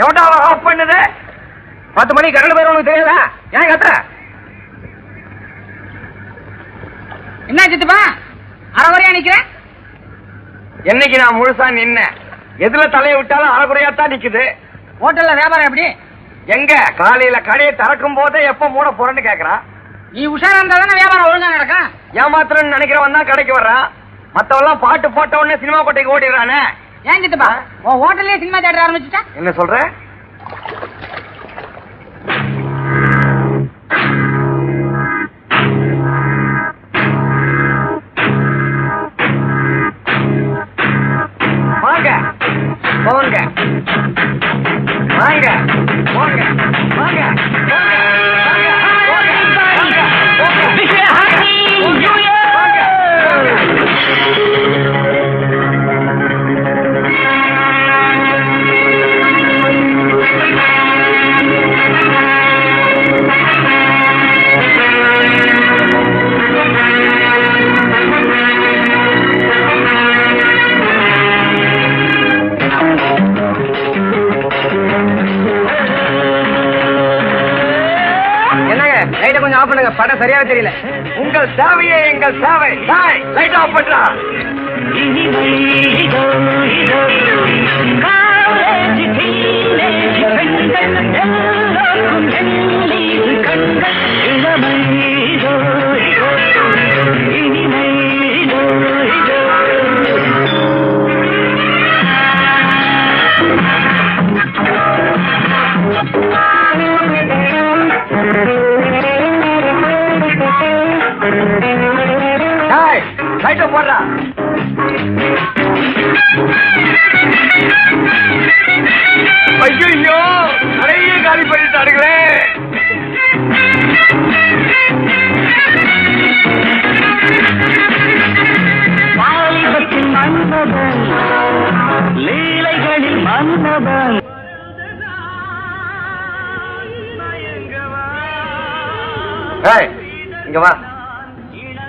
எவன்டா ஆஃப் பண்ணுது? 10 மணிக்கு கரண்ட் போயிடும், உனக்கு தெரியாதா? ஏன் கத்துற? என்ன சித்தப்பா அரைகுறையா நிக்கிறேன்? என்னைக்கு நான் முழுசா நின்ன எதுல தலையை விட்டாலும் அரைகுறையாத்தான் நிக்குது. ஹோட்டல்ல வியாபாரம் எப்படி? எங்க காலையில கடையை திறக்கும் போதே எப்ப மூட போறேன்னு கேக்குறான். நீ உஷாரா இருந்தா தானே வியாபாரம் ஒழுங்கா நடக்கும். ஏமாத்திரன்னு நினைக்கிறவன் தான் கடைக்கு வர்றான். மத்தவெல்லாம் பாட்டு போட்ட உடனே சினிமா கோட்டைக்கு ஓடிடுறானே. ஏன் சித்தப்பா உன் ஹோட்டல்லே சினிமா தேட்டர் ஆரம்பிச்சுட்டா? என்ன சொல்ற? வாங்க போங்க வாங்க போங்க வாங்க கொஞ்சம் ஆஃப் பண்ணுங்க, படம் சரியாவே தெரியல. உங்கள் சேவையே எங்கள் சேவை. லைட் ஆஃப் பண்றா. லைட் போடுறா. ஐயோ நிறைய காலி பண்ணிட்டாருங்களே. வாலிபத்தின் மன்னவன், லீலைகளில் மன்னவன். இங்க வா.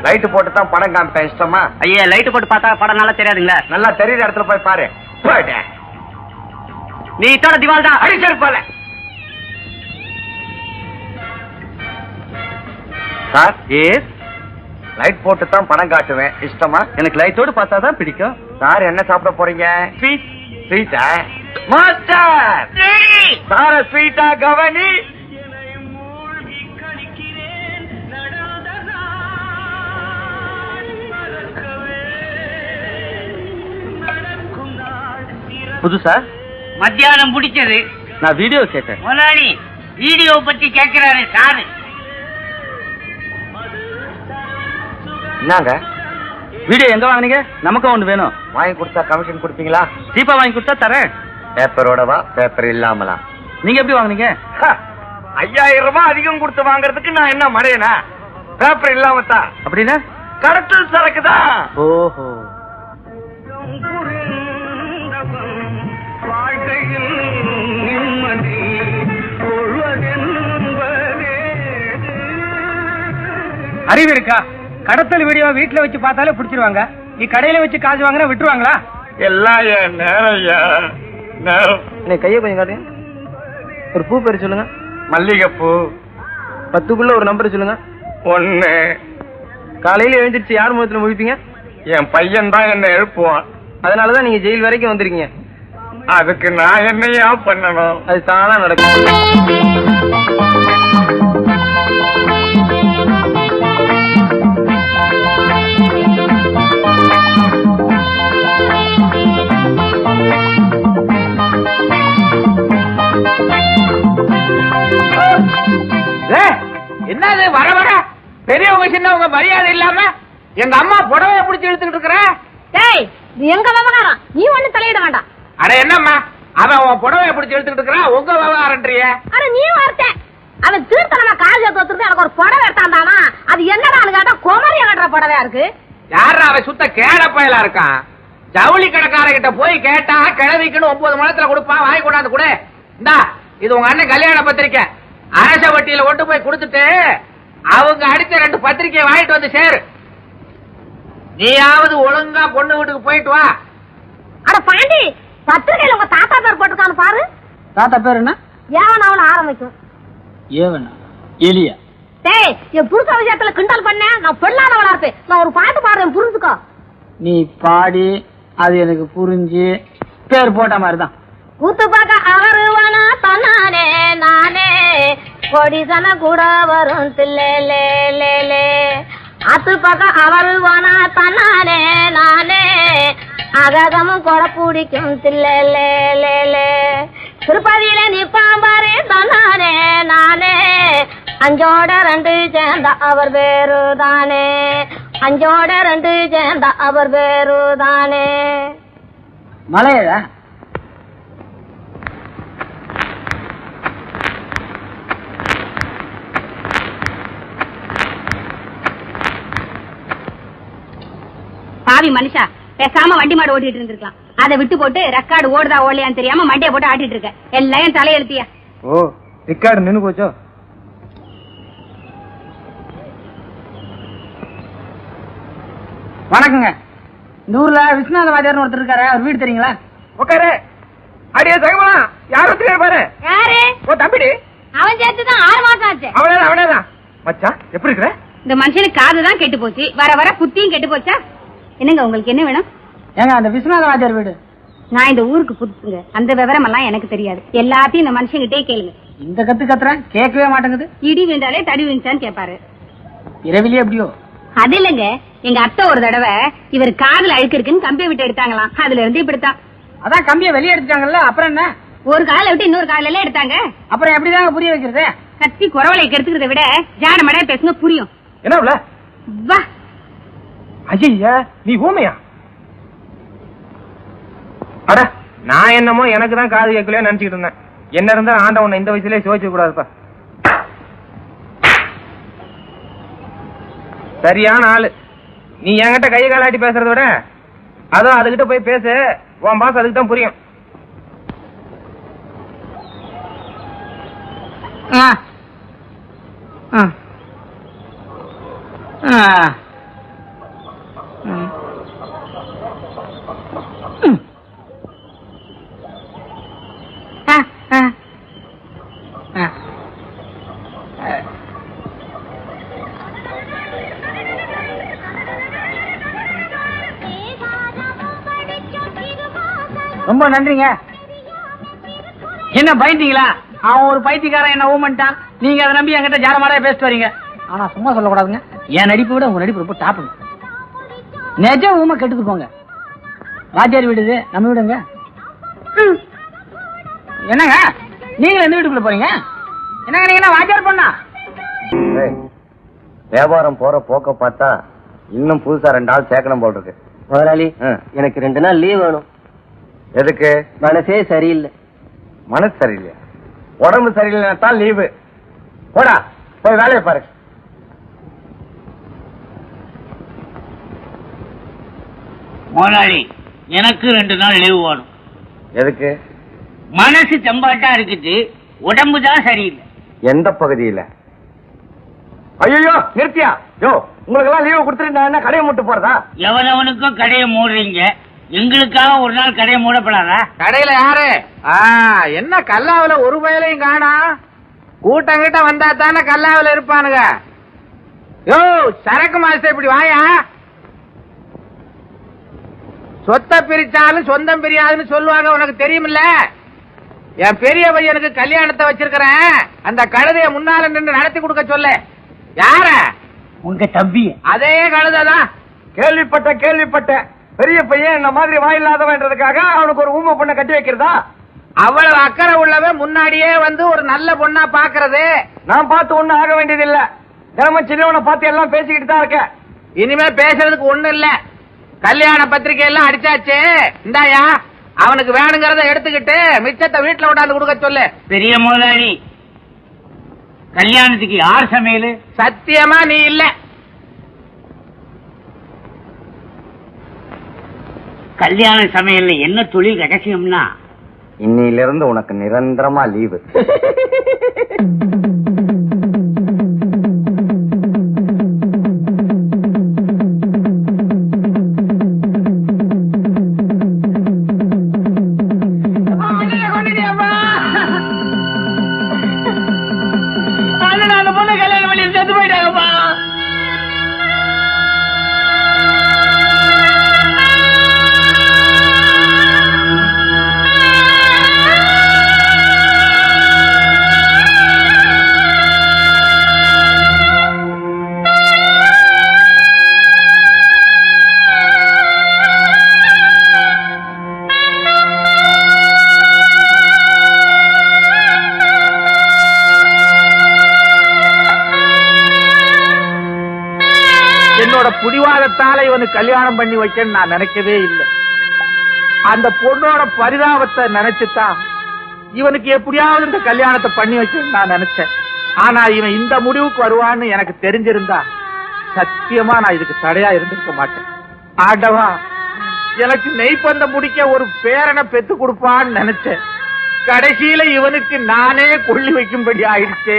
லைட் போட்டு தான் படம் காமிப்பேன், இஷ்டமா? ஐயா லைட் போட்டு பார்த்தா படம் நல்லா தெரியாதுங்களா? நல்லா தெரியுற இடத்துல போய் பாரு. நீ இத்தோட திவால் தான் அடிச்சிருப்பால. சார் லைட் போட்டு தான் படம் காட்டுவேன், இஷ்டமா? எனக்கு லைட்டோடு பார்த்தா தான் பிடிக்கும். சார் என்ன சாப்பிட போறீங்க? ஸ்வீட்டா? மாஸ்டர் சார ஸ்வீட்டா கவனி. புதுசா மத்தியானம் பிடிச்சது. நான் வீடியோ கேட்டேன். முதலாளி வீடியோ பத்தி கேட்கிறாரு சாரு. என்னங்க வீடியோ எங்க வாங்குனீங்க? நமக்கு ஒண்ணு வேணும். வாங்கி கொடுத்தா கமிஷன் கொடுப்பீங்களா? சீப்பா வாங்கி கொடுத்தா தரேன். பேப்பரோடவா? பேப்பர் இல்லாமலா? நீங்க எப்படி வாங்குனீங்க? 5000 ரூபாய் அதிகம் கொடுத்து வாங்குறதுக்கு நான் என்ன மடையனா? பேப்பர் இல்லாம தான். அப்படின்னா கடத்தல் சரக்குதான். ஓஹோ. அறிவு இருக்கா? கடத்தல் வீடியோ வீட்டுல வச்சு பார்த்தாலே பிடிச்சிருவாங்க. நீ கடையில வச்சு காசு வாங்கினா விட்டுருவாங்களா? எல்லாம் என் நேரம். கையை கொஞ்சம் காட்டுங்க. ஒரு பூ பேரு சொல்லுங்க. மல்லிகைப்பூ. 10க்குள்ள ஒரு நம்பர் சொல்லுங்க. 1. காலையில எழுந்திருச்சு யார் முகத்துல முழிப்பீங்க? என் பையன் தான் என்ன எழுப்புவான். அதனாலதான் நீங்க ஜெயில் வரைக்கும் வந்திருக்கீங்க. அதுக்கு நான் என்னையா பண்ணணும்? அது தானா நடக்கும். என்னது வர வர பெரியவங்க சின்னவங்க மரியாதை இல்லாம எங்க அம்மா புடவைய பிடிச்சி இழுத்துக்கிட்டு இருக்கிற? டேய் இது எங்க விவகாரம், நீ ஒண்ணு தலையிட வேண்டாம். அட என்னம்மா அவன் உன் புடவைய பிடிச்சி இழுத்துக்கிட்டு இருக்கிறான், உங்க விவகாரன்றிய? அட நீ வார்த்த அவன் தீர்த்தனமா கால் ஏத்துறது எனக்கு ஒரு புடவை எடுத்தாண்டானா, அது என்னடான்னு கேட்டா குமரிய கட்டுற புடவையா இருக்கு. யாரா அவன் சுத்த கேட பயலா இருக்கான். ஜவுளி கடைக்காரங்கிட்ட போய் கேட்டா கிழவிக்குன்னு 9 மணத்துல கொடுப்பான், வாங்கி கொண்டாந்து கொடு. இந்தா இது உங்க அண்ணன் கல்யாண பத்திரிக்கை, அரச வட்டியில கொண்டு போய் கொடுத்துட்டு அவங்க அடித்த 2 பத்திரிக்கையை வாங்கிட்டு வந்து சேரு. நீயாவது ஒழுங்கா பொண்ணு வீட்டுக்கு போயிட்டு வா. அட பாண்டி, பத்திரிகையில உங்க தாத்தா பேர் போட்டுருக்கான்னு பாரு. தாத்தா பேர் என்ன? ஏவன் அவள ஆரம்பிக்கும். ஏவனா? எலியா? டேய், என் புருஷ விஷயத்துல கிண்டல் பண்ண நான் பெண்ணானவளா இருப்பேன். நான் ஒரு பாட்டு பாடுறேன், புரிஞ்சுக்கோ. நீ பாடி அது எனக்கு புரிஞ்சு பேர் போட்ட மாதிரிதான். கூத்து பார்க்க அவருவனா தன்னானே நானே கொடிசன கூட வரும் தில்லே அத்து பார்க்க அவருவனா தன்னானே நானே அகதமும் கொட பிடிக்கும் தில்லே திருப்பதியில நிப்பாம்பாரு தன்னானே நானே அஞ்சோட 2 சேர்ந்த அவர் வேறுதானே அஞ்சோட 2 சேர்ந்த அவர் வேறுதானே. மலையழா? பாவி மனுஷா, பேசாம வண்டி மாடு ஓட்டிட்டு இருந்திருக்கலாம். அதை விட்டு போட்டு ரெக்கார்டு ஓடுதா ஓடலையான்னு தெரியாம மண்டியை போட்டு ஆட்டிட்டு இருக்க. எல்லாம் தலையெழுத்தியா? ஓ, ரெக்கார்டு நின்னு போச்சோ? வணக்கங்க. இந்த ஊர்ல விஸ்வநாத வாத்தியார்னு ஒருத்தர் இருக்காரு, அவர் வீடு தெரியுங்களா? உட்காரு. அடியே சகமா, யார் ஒருத்தர் பாரு. யாரு? ஓ தம்பிடி. அவன் சேர்த்துதான் 6 மாசம் ஆச்சு. அவனேதான். மச்சான் எப்படி இருக்கிற? இந்த மனுஷனுக்கு காதுதான் கெட்டு போச்சு, வர வர புத்தியும் கெட்டு போச்சா? என்னங்க உங்களுக்கு என்ன வேணும்? ஏங்க அந்த விஸ்வநாத வாத்தியார் வீடு. நான் இந்த ஊருக்கு புதுசுங்க, அந்த விவரம் எல்லாம் எனக்கு தெரியாது. எல்லாத்தையும் இந்த மனுஷங்கிட்டே கேளுங்க. இந்த கத்துறேன் கேட்கவே மாட்டேங்குது. இடி விழுந்தாலே தடி விழுந்தான்னு கேட்பாரு. இரவிலே எப்படியோ? அது இல்லங்க, எங்க அத்தை ஒரு தடவை இவர் காதுல அழுக்கு இருக்குன்னு கம்பியை விட்டு எடுத்தாங்களாம். அதுல இருந்து இப்படித்தான். அதான் கம்பியை வெளியே எடுத்துட்டாங்கல்ல, அப்புறம் என்ன? ஒரு கால விட்டு இன்னொரு கால எல்லாம் எடுத்தாங்க. அப்புறம் எப்படிதாங்க புரிய வைக்கிறது? கத்தி குறவலை கெடுத்துக்கிறத விட ஜாட மட பேசுங்க, புரியும். என்ன வா. ஐயா, நீ ஊமையா? அட, நான் என்னமோ எனக்கு தான் காது கேட்கலையோ நினைச்சுக்கிட்டு இருந்தேன். என்ன இருந்தா ஆண்டவன் இந்த வயசுலயே சோதிச்சு கூடாதுப்பா. சரியான ஆளு. நீ என்கிட்ட கையை காலாட்டி பேசுறத விட அதோ அதுகிட்ட போய் பேசு. உன் பாஸ் அதுக்கு தான் புரியும். ரொம்ப நன்றிங்க. என்ன பயந்தீங்களா? அவன் ஒரு பைத்தியக்காரன் என்ன ஊமன்ட்டான். நீங்க அதை நம்பி என்கிட்ட ஜாரமாடா பேசிட்டு வரீங்க. ஆனா சும்மா சொல்லக்கூடாதுங்க. என் நடிப்பை விட உங்க நடிப்பு ரொம்ப டாப்புங்க. நிஜ ஊமை கெட்டுக்கு போங்க. வாத்தியார் வீடு நம்ம வீடுங்க. என்னங்க நீங்களும் எந்த வீட்டுக்குள்ள போறீங்க? என்னங்க நீங்க என்ன வாத்தியார் பண்ணா? வியாபாரம் போற போக்க பார்த்தா இன்னும் புதுசா 2 ஆள் சேர்க்கணும் போல் இருக்கு. முதலாளி, எனக்கு 2 நாள் லீவ் வேணும். எதுக்கு? மனசே சரியில்லை. மனசு சரியில்லையா? உடம்பு சரியில்லைன்னா லீவு. போடா, போய் வேலையை பாரு. முதலாளி, எனக்கு 2 நாள் லீவு வேணும். எதுக்கு? மனசு செம்பாட்டா இருக்குது, உடம்பு தான் சரியில்லை. எந்த பகுதியில? ஐயோ நிறுத்தியா? யோ, உங்களுக்கு எல்லாம் லீவு கொடுத்துட்டு நான் என்ன கடையை மூட்டு போறதா? எவனவனுக்கும் கடையை மூடுறீங்க, எங்களுக்காக ஒரு நாள் கடையை மூடப்படாதா? கடையில யாரு? என்ன கல்லாவில ஒரு பயலையும் காணா? கூட்டம் கிட்ட வந்தா தானே கல்லாவில இருப்பானுங்க. யோ சரக்கு மாஸ்டர், இப்படி வாயா. சொத்த பிரிச்சாலும் சொந்தம் பிரியாதுன்னு சொல்லுவாங்க, உனக்கு தெரியுமில்ல? என் பெரிய பையனுக்கு கல்யாணத்தை வச்சிருக்கிறேன், அந்த கழுதைய முன்னால நின்று நடத்தி கொடுக்க சொல்லு. யார? உங்க தம்பி. அதே கழுதைதான். கேள்விப்பட்ட பெரிய பையன் என்ன மாதிரி வாயில்லாதவன்றதுக்காக அவனுக்கு ஒரு ஊமை பொண்ணை கட்டி வைக்கிறதா? அவ்வளவு அக்கறை உள்ளவன் முன்னாடியே வந்து ஒரு நல்ல பொண்ணா பாக்குறது. நான் பார்த்து ஒண்ணும் ஆக வேண்டியது இல்ல. தினமும் சின்னவனை பார்த்து எல்லாம் பேசிக்கிட்டு தான் இருக்க. இனிமே பேசுறதுக்கு ஒண்ணு இல்ல. கல்யாண பத்திரிகை எல்லாம் அடிச்சாச்சு. இந்தாயா, அவனுக்கு வேணுங்கிறத எடுத்துக்கிட்டு மிச்சத்தை வீட்டுல கொண்டாந்து கொடுக்க சொல்லு. பெரிய முதலாளி, கல்யாணத்துக்கு யார் சமையல்? சத்தியமா நீ இல்ல. கல்யாண சமையல்ல என்ன தொழில் ரகசியம்னா, இன்னிலிருந்து உனக்கு நிரந்தரமா லீவு. புடிவாதத்தால இவனுக்கு கல்யாணம் பண்ணி வைக்கன்னு நான் நினைக்கவே இல்லை. அந்த பொண்ணோட பரிதாபத்தை நினைச்சுதான் இவனுக்கு எப்படியாவது இந்த கல்யாணத்தை பண்ணி வைக்கணும்னு நான் நினைச்சேன். ஆனா இவன் இந்த முடிவுக்கு வருவான்னு எனக்கு தெரிஞ்சிருந்தா சத்தியமா நான் இதுக்கு தடையா இருந்திருக்க மாட்டேன். ஆண்டவா, எனக்கு நெய்ப்பந்த முடிக்க ஒரு பேரனை பெத்து கொடுப்பான்னு நினைச்சேன். கடைசியில இவனுக்கு நானே கொள்ளி வைக்கும்படி ஆயிடுச்சே.